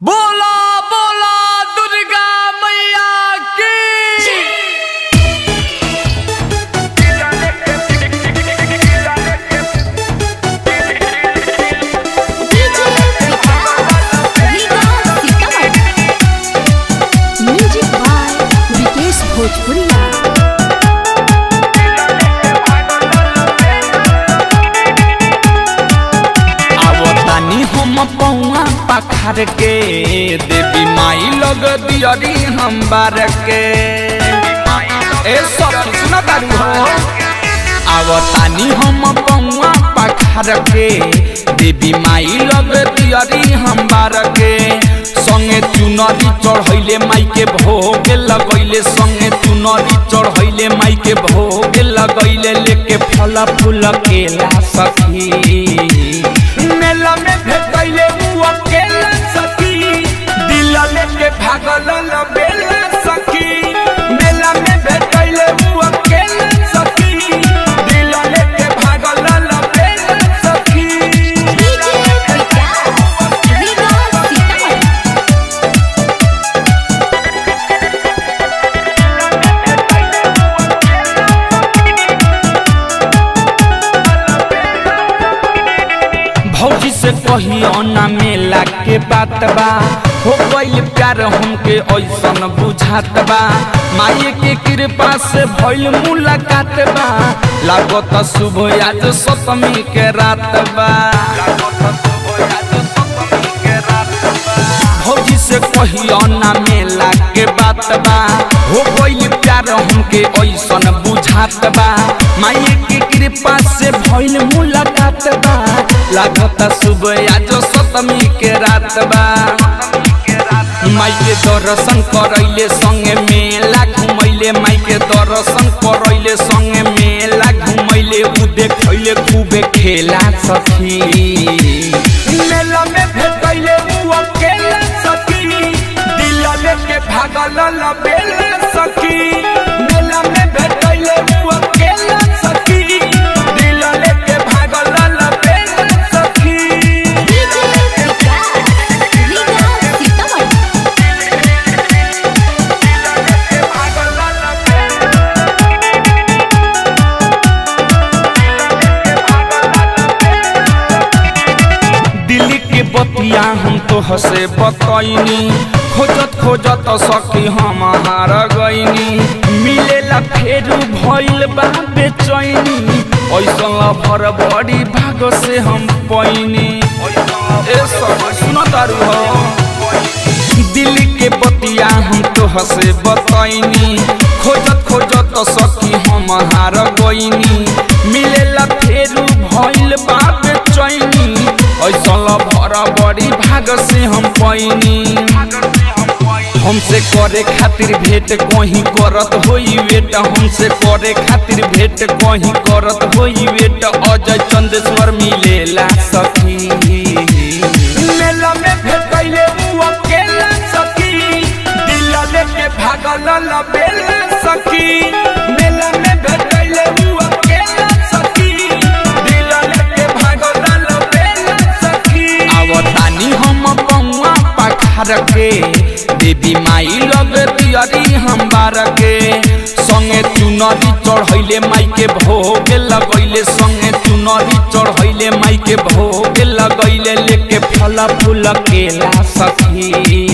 बोला बोला दुर्गा मैया की। म्यूजिक बाय विकेश भोजपुरिया। हम पौआ पखार के देवी माई लग दियरी हम बार के ए सब सुना तारू हो। आवतानी हम पौआ पखार के देवी माई लग दियरी हम बार के संगे चुनरी चढ़ैले माई के भोग लगैले संगे चुनरी चढ़ैले माई के भोग लगैले लेके फल फूल केला सखी मेला में भेटैले उ अकेला सखी दिल लेके भागल बेला सखी मेला में भेटैले उ अकेला सखी दिल लेके भागल बेला सखी। भौजी से कहियो ना मेला के बात बा हो गइल प्यार हमके ऐसन बुझात बा माई के कृपा से भइल मुलाकात बा लागत शुभ आज सप्तमी के रात बा भौजी से कहियो ना मेला के बात बा हो गइल प्यार हमके ऐसन बुझात बा माई के कृपा से भइल मुलाकात बा लागत शुभ आज सप्तमी के रात बा माई के दर्शन करैले संगे मेला घुमैले माई के दर्शन करैले संगे मेला घुमैले उ देखैले खूबे खेला सखी मेला में भेटैले उ अकेला सखी दिल लेके भागल बेला सखी मेला में भेटैले उ अकेला सखी दिल लेके भागल बेला सखी। दिल्ली के बतिया हम तो हसे बतैनी खोजत खोजत सखी हम हार गईनी मिलेला फेरू भइल बा बेचैनी ऐसन भर बड़ी भाग से हम पैनी ए सब सुनो तारू हो। दिल्ली के बतिया हम तो हसे बतैनी खोजत खोजत सखी हम हार गईनी मिलेला फेरू भइल बा बेचैनी ऐसन भर बड़ी भाग से हम पैनी हमसे करे खातिर भेंट कहीं करत होई वेट हमसे करे खातिर भेंट कहीं करत होई वेट अजय चंदेश्वर मिलेला सखी मेला में भेटैले उ अकेला सखी दिल लेके भागल बेला सखी मेला में भेटैले उ अकेला सखी दिल लेके भागल बेला सखी। आवतानी हम पौआ पखार के देवी माई लग दियरी हम बार के संगे चुनरी चढ़ैले माई के भोग लगैले संगे चुनरी चढ़ैले माई के भोग लगैले लेके फल फूल केला सखी।